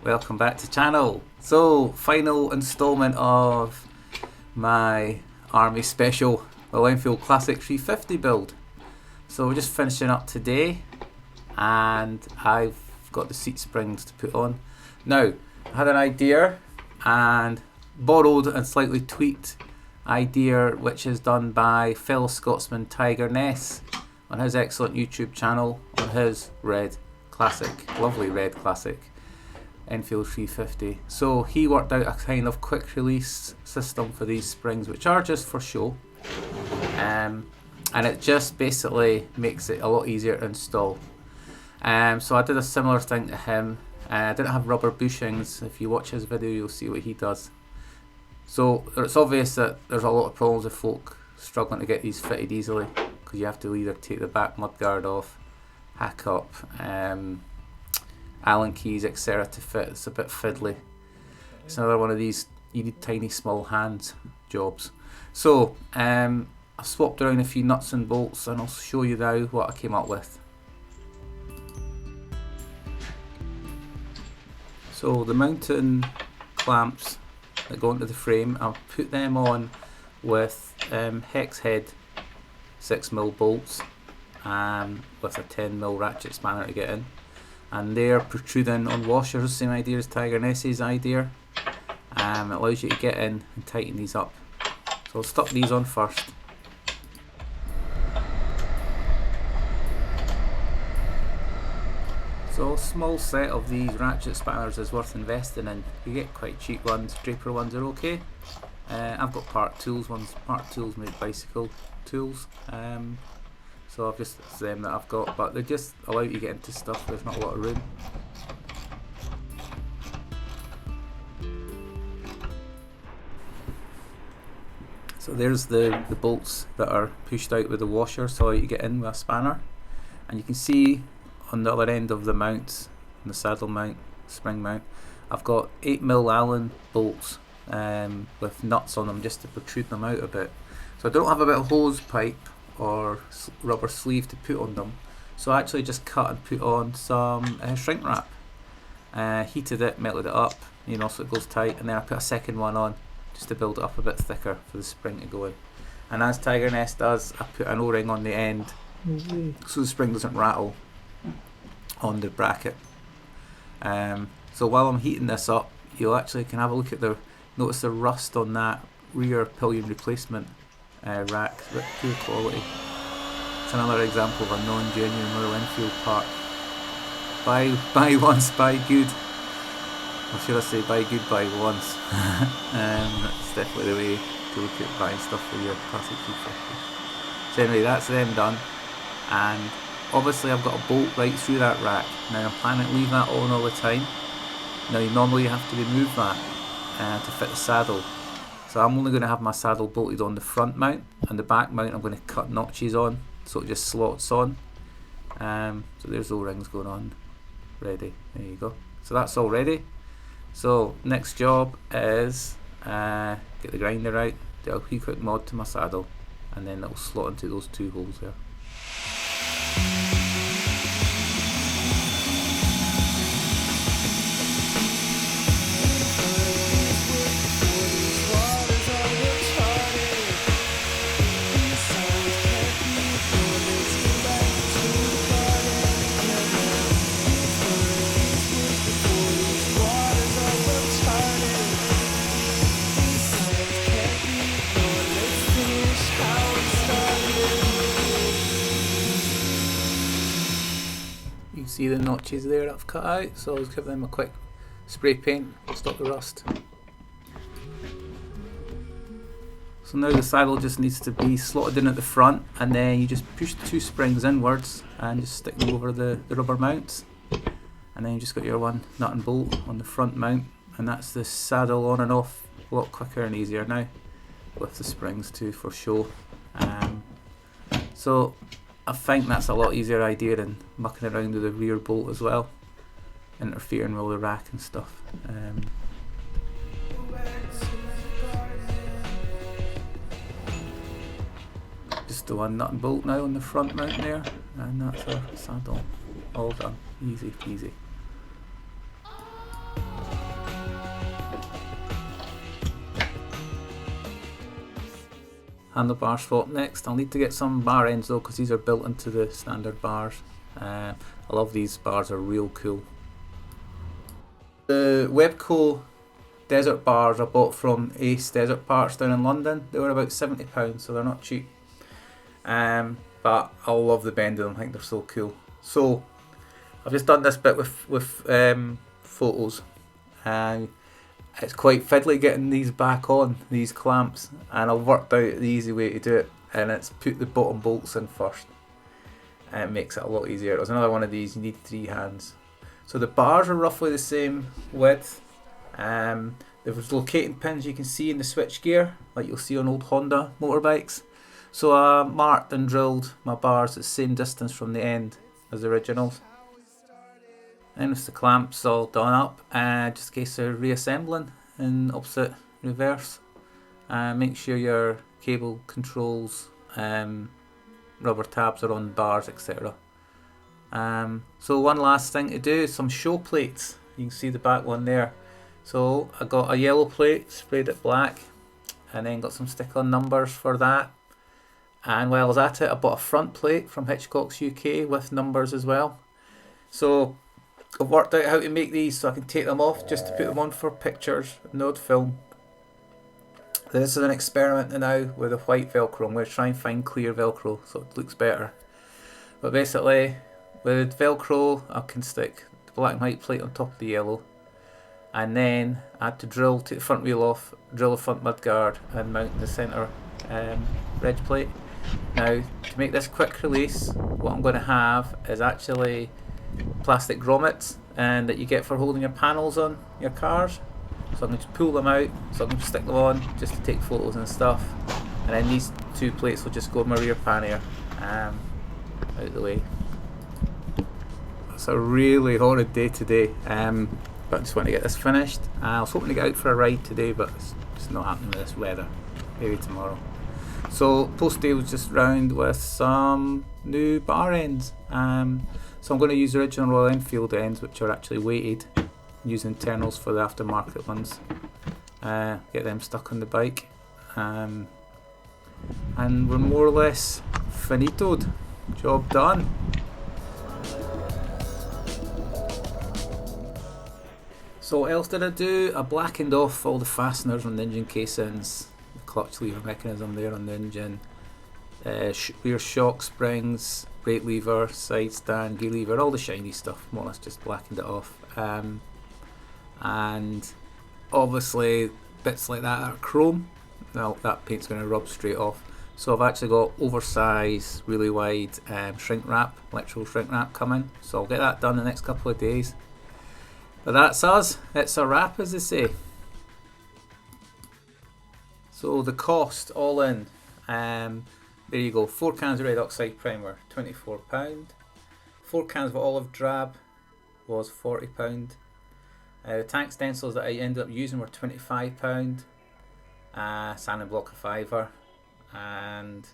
Welcome back to channel. So, final installment of my Army Special Royal Enfield Classic 350 build. So we're just finishing up today and I've got the seat springs to put on. Now, I had an idea and borrowed and slightly tweaked idea which is done by fellow Scotsman Tiger Ness on his excellent YouTube channel on his red classic, lovely red classic Enfield 350. So he worked out a kind of quick release system for these springs which are just for show, and it just basically makes it a lot easier to install. So I did a similar thing to him. I didn't have rubber bushings. If you watch his video you'll see what he does. So it's obvious that there's a lot of problems with folk struggling to get these fitted easily, because you have to either take the back mudguard off, hack up Allen keys etc to fit. It's a bit fiddly. It's another one of these you need tiny small hands jobs. So I've swapped around a few nuts and bolts and I'll show you now what I came up with. So the mounting clamps that go into the frame, I'll put them on with hex head 6mm bolts with a 10mm ratchet spanner to get in, and they're protruding on washers, same idea as Tiger Ness's idea. It allows you to get in and tighten these up. So I'll stuck these on first. So a small set of these ratchet spanners is worth investing in. You get quite cheap ones, Draper ones are okay. I've got Part Tools ones. Part Tools make bicycle tools. So I've just, it's them that I've got, but they just allow you to get into stuff, there's not a lot of room. So there's the bolts that are pushed out with the washer, so you get in with a spanner. And you can see on the other end of the mount, the saddle mount, spring mount, I've got 8mm Allen bolts with nuts on them just to protrude them out a bit. So I don't have a bit of hose pipe or rubber sleeve to put on them, so I actually just cut and put on some shrink wrap. Heated it, melted it up, you know, so it goes tight, and then I put a second one on just to build it up a bit thicker for the spring to go in. And as Tiger Ness does, I put an O-ring on the end so the spring doesn't rattle on the bracket. So while I'm heating this up, you actually can have a look at notice the rust on that rear pillion replacement rack. It's a bit poor quality. It's another example of a non-genuine Royal Enfield part. Buy once, buy good. Or should I say buy good, buy once. That's definitely the way to look at buying stuff for your classic 350. So anyway, that's them done. And obviously I've got a bolt right through that rack. Now I'm planning to leave that on all the time. Now normally you have to remove that to fit the saddle. So I'm only going to have my saddle bolted on the front mount, and the back mount I'm going to cut notches on so it just slots on. So there's O-rings going on, ready, there you go. So that's all ready. So next job is get the grinder out, do a wee quick mod to my saddle, and then it'll slot into those two holes there. You can see the notches there that I've cut out, so I'll just give them a quick spray paint, stop the rust. So now the saddle just needs to be slotted in at the front, and then you just push the two springs inwards and just stick them over the rubber mounts, and then you just got your one nut and bolt on the front mount, and that's the saddle on and off a lot quicker and easier now with the springs too for show. So I think that's a lot easier idea than mucking around with the rear bolt as well, interfering with all the rack and stuff. Just the one nut and bolt now on the front mount there, and that's our saddle all done, easy peasy. handlebar swap next. I'll need to get some bar ends though, because these are built into the standard bars. I love these bars, are real cool. The Webco desert bars I bought from Ace Desert Parts down in London. They were about £70, so they're not cheap. But I love the bend of them, I think they're so cool. So I've just done this bit with photos, and it's quite fiddly getting these back on, these clamps, and I've worked out the easy way to do it, and it's put the bottom bolts in first, and it makes it a lot easier. There's another one of these, you need 3 hands. So the bars are roughly the same width. There's locating pins you can see in the switch gear, like you'll see on old Honda motorbikes. So I marked and drilled my bars at the same distance from the end as the originals. Then with the clamps all done up, just in case of reassembling in opposite reverse. Make sure your cable controls, rubber tabs are on bars, etc. So one last thing to do is some show plates. You can see the back one there. So I got a yellow plate, sprayed it black, and then got some stick-on numbers for that. And while I was at it, I bought a front plate from Hitchcock's UK with numbers as well. So I've worked out how to make these so I can take them off just to put them on for pictures, no film. This is an experiment now with the white Velcro. I'm going to try and find clear Velcro so it looks better. But basically, with Velcro, I can stick the black and white plate on top of the yellow. And then I had to drill, take the front wheel off, drill the front mudguard and mount the centre ridge plate. Now, to make this quick release, what I'm going to have is actually plastic grommets and that you get for holding your panels on your cars. So I'm going to pull them out, so I'm going to stick them on just to take photos and stuff. And then these 2 plates will just go in my rear pannier, out of the way. It's a really horrid day today, but I just want to get this finished. I was hoping to get out for a ride today, but it's not happening with this weather. Maybe tomorrow. So post day was just round with some new bar ends. So I'm going to use the original Royal Enfield ends, which are actually weighted, use internals for the aftermarket ones. Get them stuck on the bike, and we're more or less finitoed. Job done. So what else did I do? I blackened off all the fasteners on the engine casings, the clutch lever mechanism there on the engine, rear shock springs, brake lever, side stand, gear lever, all the shiny stuff, more or less just blackened it off. And obviously bits like that are chrome, well, that paint's going to rub straight off. So I've actually got oversized, really wide shrink wrap, electrical shrink wrap coming, so I'll get that done in the next couple of days. But that's us, it's a wrap as they say. So the cost all in, there you go, 4 cans of red oxide primer, £24. 4 cans of olive drab was £40. The tank stencils that I ended up using were £25. Sanding block a £5, and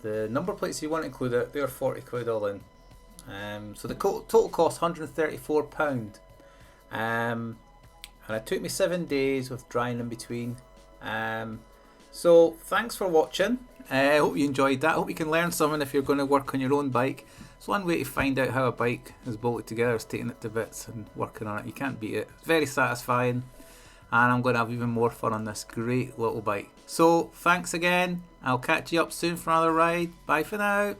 the number plates if you want to include it, they're 40 quid all in. So the total cost £134, and it took me 7 days with drying in between. So thanks for watching. I hope you enjoyed that. I hope you can learn something if you're going to work on your own bike. So one way to find out how a bike is bolted together is taking it to bits and working on it. You can't beat it. It's very satisfying, and I'm going to have even more fun on this great little bike. So thanks again. I'll catch you up soon for another ride. Bye for now.